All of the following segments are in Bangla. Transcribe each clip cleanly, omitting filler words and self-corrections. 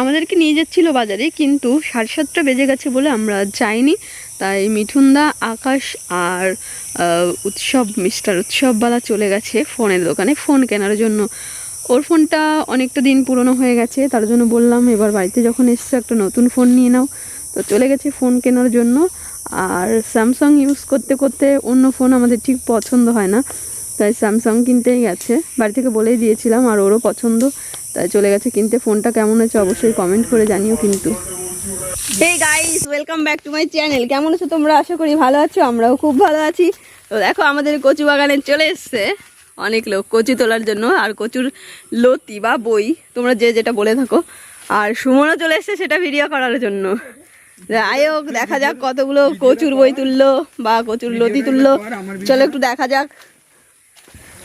আমাদেরকে নিয়ে যাচ্ছিল বাজারে, কিন্তু 7:30 বেজে গেছে বলে আমরা যাইনি। তাই মিঠুনদা, আকাশ আর মিস্টার উৎসববালা চলে গেছে ফোনের দোকানে ফোন কেনার জন্য। ওর ফোনটা অনেকটা দিন পুরনো হয়ে গেছে, তার জন্য বললাম এবার বাড়িতে যখন এসছে একটা নতুন ফোন নিয়ে নাও। তো চলে গেছে ফোন কেনার জন্য। আর স্যামসাং ইউজ করতে করতে অন্য ফোন আমাদের ঠিক পছন্দ হয় না, তাই স্যামসাং কিনতেই গেছে। বাড়ি থেকে বলেই দিয়েছিলাম, আর ওরও পছন্দ, তাই চলে গেছে কিনতে। ফোনটা কেমন হয়েছে অবশ্যই কমেন্ট করে জানিও কিন্তু। Hey guys, welcome back to my channel. কেমন আছো তোমরা? আশা করি ভালো আছো, আমরাও খুব ভালো আছি। তো দেখো আমাদের কচু বাগানে চলে এসছে অনেক লোক কচু তোলার জন্য, আর কচুর লতি বা বই তোমরা যে যেটা বলে থাকো। আর সুমনও চলে এসছে সেটা ভিডিও করার জন্য। যাই হোক, দেখা যাক কতগুলো কচুর বই তুললো বা কচুর লতি তুললো, চলো একটু দেখা যাক।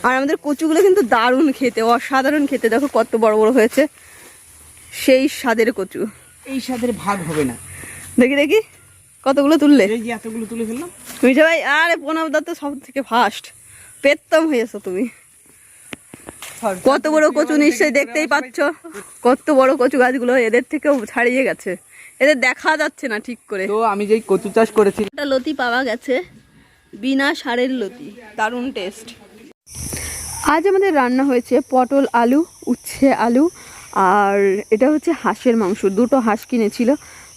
আর আমাদের কচুগুলো কিন্তু দারুণ খেতে, অসাধারণ খেতে। দেখো কত বড় বড় হয়েছে, সেই স্বাদের কচু। এই স্বাদের ভাগ হবে না। দেখি দেখি কতগুলো তুললে। এই যে এতগুলো তুলে ফেললাম মিঠা ভাই। আরে প্রণবদা তো সব থেকে ফার্স্ট, পেত্তম হয়েছো তুমি। কত বড় কচু নিশ্চয়ই দেখতেই পাচ্ছ, কত বড় কচু গাছগুলো। এদের থেকেও ছাড়িয়ে গেছে, এদের দেখা যাচ্ছে না ঠিক করে। তো আমি যেই কচু চাষ করেছি, একটা লতি পাওয়া গেছে, বিনা সারের লতি, দারুণ টেস্ট। আজ আমাদের রান্না হয়েছে পটল আলু, উচ্ছে আলু, আর এটা হচ্ছে হাঁসের মাংস। দুটো হাঁস কিনেছিল,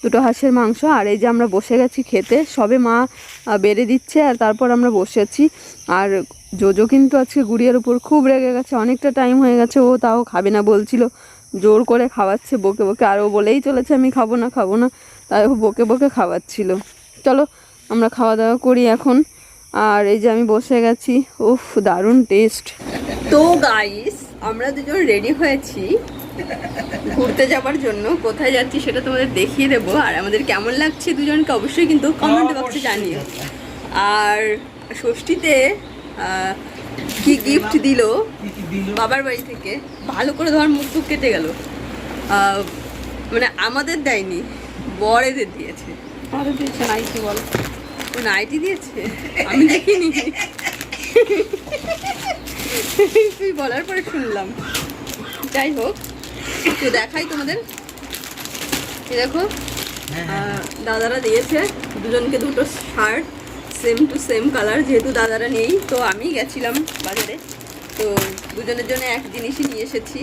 দুটো হাঁসের মাংস। আর এই যে আমরা বসে গেছি খেতে, সবে মা বেড়ে দিচ্ছে আর তারপর আমরা বসেছি। আর জোজো কিন্তু আজকে গুড়িয়ার উপর খুব রেগে গেছে, অনেকটা টাইম হয়ে গেছে, ও তাও খাবে না বলছিল, জোর করে খাওয়াচ্ছে বকে বকে। আর ও বলেই চলেছে আমি খাবো না খাবো না, তাই ও বকে বকে খাওয়াচ্ছিল। চলো আমরা খাওয়া দাওয়া করি এখন। আর এই যে আমি বসে গেছি, উফ দারুণ টেস্ট। তো গাইস, আমরা দুজন রেডি হয়েছি ঘুরতে যাবার জন্য। কোথায় যাচ্ছি সেটা তোমাদের দেখিয়ে দেবো, আর আমাদের কেমন লাগছে দুজনকে অবশ্যই কিন্তু কমেন্ট বক্সে জানিও। আর ষষ্ঠীতে কি গিফট দিল বাবার বাড়ি থেকে, ভালো করে ধর মুখ টুক কেটে গেল। মানে আমাদের দেয়নি, বর এদের দিয়েছে। আমাদের দিয়েছে নাইটি, বল ও নাইটি দিয়েছে, আমি দেখিনি। তুই বলার পরে শুনলাম। যাই হোক, তো দেখাই তোমাদের। এই দেখো দাদারা দিয়েছে দুজনকে দুটো shirt, same to same colour. যেহেতু দাদারা নেই, তো আমি গেছিলাম বাজারে, তো দুজনের জন্য এক জিনিসই নিয়ে এসেছি।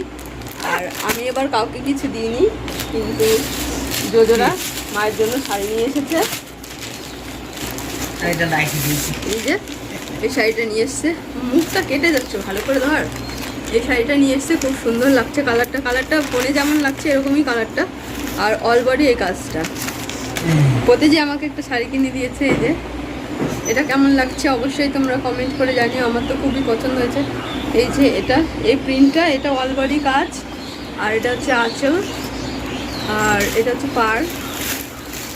আর আমি এবার কাউকে কিছু দিইনি, কিন্তু জোজোরা মায়ের জন্য শাড়ি নিয়ে এসেছে। এই যে এই শাড়িটা নিয়ে এসছে, মুখটা কেটে যাচ্ছে, ভালো করে ধর। এই শাড়িটা নিয়ে এসছে, খুব সুন্দর লাগছে কালারটা। কালারটা ফোনে যেমন লাগছে এরকমই কালারটা, আর অল বডি এই কাজটা। পতে যে আমাকে একটা শাড়ি কিনে দিয়েছে, এই যে এটা কেমন লাগছে অবশ্যই তোমরা কমেন্ট করে জানিও। আমার তো খুবই পছন্দ হয়েছে। এই যে এটা, এই প্রিন্টটা, এটা অল বডি কাজ, আর এটা হচ্ছে আঁচল, আর এটা হচ্ছে পাড়।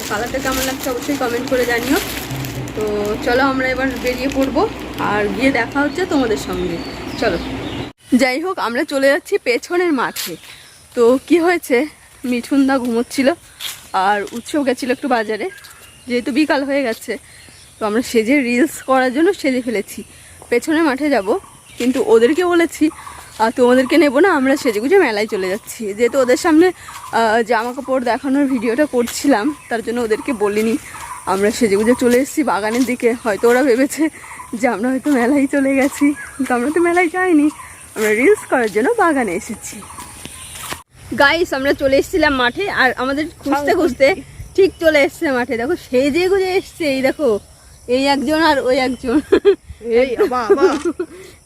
কালারটা কেমন লাগছে অবশ্যই কমেন্ট করে জানিও। তো চলো আমরা এবার বেরিয়ে পড়বো, আর গিয়ে দেখা হচ্ছে তোমাদের সঙ্গে। চলো। যাই হোক, আমরা চলে যাচ্ছি পেছনের মাঠে। তো কি হয়েছে, মিঠুনদা ঘুমোচ্ছিল, আর উৎসব গেছিলো একটু বাজারে। যেহেতু বিকাল হয়ে গেছে, তো আমরা সেজে রিলস করার জন্য সেজে ফেলেছি। পেছনের মাঠে যাব, কিন্তু ওদেরকে বলেছি আর তোমাদেরকে নেবো না, আমরা সেজে গুজে মেলায় চলে যাচ্ছি। যেহেতু ওদের সামনে জামা কাপড় দেখানোর ভিডিওটা করছিলাম, তার জন্য ওদেরকে বলিনি। আমরা সেজেগুজে চলে এসেছি বাগানের দিকে। হয়তো ওরা ভেবেছে যে আমরা হয়তো মেলায় চলে গেছি, কিন্তু আমরা তো মেলায় যাইনি, আমরা রিলস করার জন্য বাগানে এসেছি। গাইস, আমরা চলে এসেছিলাম মাঠে, আর আমাদের খুঁজতে খুঁজতে ঠিক চলে এসছে মাঠে। দেখো সেজে গুজে এসছে, এই দেখো এই একজন আর ওই একজন,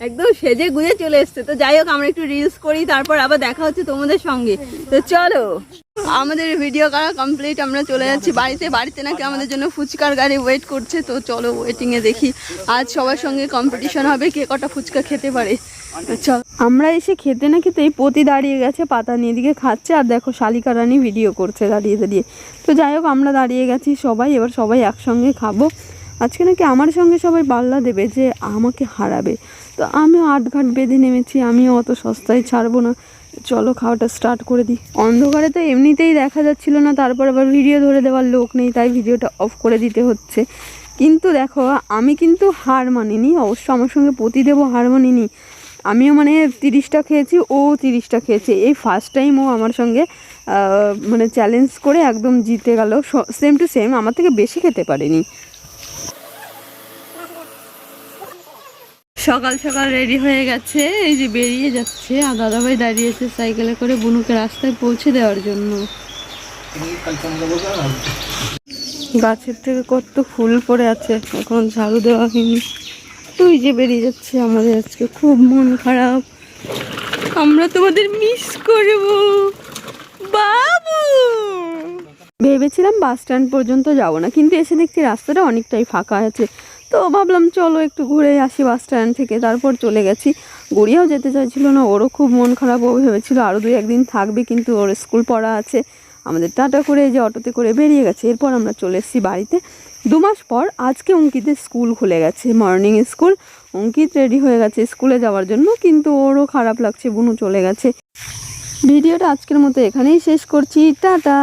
একদম সেজে গুজে চলে এসছে। তো যাই হোক, আমরা একটু রিলস করি, তারপর আবার দেখা হচ্ছে তোমাদের সঙ্গে। তো চলো, আমাদের ভিডিও করা কমপ্লিট, আমরা চলে যাচ্ছি বাড়িতে। বাড়িতে নাকি আমাদের জন্য ফুচকার গাড়ি ওয়েট করছে। তো চলো ওয়েটিংয়ে দেখি, আজ সবার সঙ্গে কম্পিটিশন হবে কে কটা ফুচকা খেতে পারে। চল, আমরা এসে খেতে না খেতেই পতি দাঁড়িয়ে গেছে পাতা নিয়ে, দিকে খাচ্ছে। আর দেখো শালিকা রানী ভিডিও করছে দাঁড়িয়ে দাঁড়িয়ে। তো যাই হোক, আমরা দাঁড়িয়ে গেছি সবাই, এবার সবাই একসঙ্গে খাবো। আজকে নাকি আমার সঙ্গে সবাই পাল্লা দেবে যে আমাকে হারাবে। তো আমিও আটঘাট বেঁধে নেমেছি, আমিও অত সস্তায় ছাড়বো না। চলো খাওয়াটা স্টার্ট করে দিই। অন্ধকারে তো এমনিতেই দেখা যাচ্ছিল না, তারপর আবার ভিডিও ধরে দেওয়ার লোক নেই, তাই ভিডিওটা অফ করে দিতে হচ্ছে। কিন্তু দেখো, আমি কিন্তু হার মানিনি, অবশ্য আমার সঙ্গে পতিদেবও হার মানিনি। আমিও মানে 30টা খেয়েছি, ও 30টা খেয়েছে। এই ফার্স্ট টাইম ও আমার সঙ্গে মানে চ্যালেঞ্জ করে একদম জিতে গেল। সেম টু সেম, আমার থেকে বেশি খেতে পারেনি। সকাল সকাল রেডি হয়ে গেছে, এই যে বেরিয়ে যাচ্ছে। আর দাদাভাই দাঁড়িয়েছে সাইকেলে করে বুনুকে রাস্তায় পৌঁছে দেওয়ার জন্য। গাছের থেকে কত ফুল পড়ে আছে, এখন ঝাড়ু দেওয়া হয়নি। তুই যে বেরিয়ে যাচ্ছে, আমাদের আজকে খুব মন খারাপ। আমরা তোমাদের মিস করব বাবু। ভেবেছিলাম বাস স্ট্যান্ড পর্যন্ত যাব না, কিন্তু এসে দেখছি রাস্তাটা অনেকটাই ফাঁকা আছে। তো ভাবলাম চলো একটু ঘুরে আসি বাস স্ট্যান্ড থেকে, তারপর চলে গেছি। গড়িয়াও যেতে চাইছিল না, ওরও খুব মন খারাপ। ও ভেবেছিল আরও 2-1 দিন থাকবে, কিন্তু ওর স্কুল পড়া আছে। আমাদের টাটা করে যে অটোতে করে বেরিয়ে গেছে। এরপর আমরা চলে এসেছি বাড়িতে 2 মাস পর। আজকে অঙ্কিতের স্কুল খুলে গেছে, মর্নিং স্কুল। অঙ্কিত রেডি হয়ে গেছে স্কুলে যাওয়ার জন্য, কিন্তু ওরও খারাপ লাগছে, বুনু চলে গেছে। ভিডিওটা আজকের মতো এখানেই শেষ করছি, টাটা।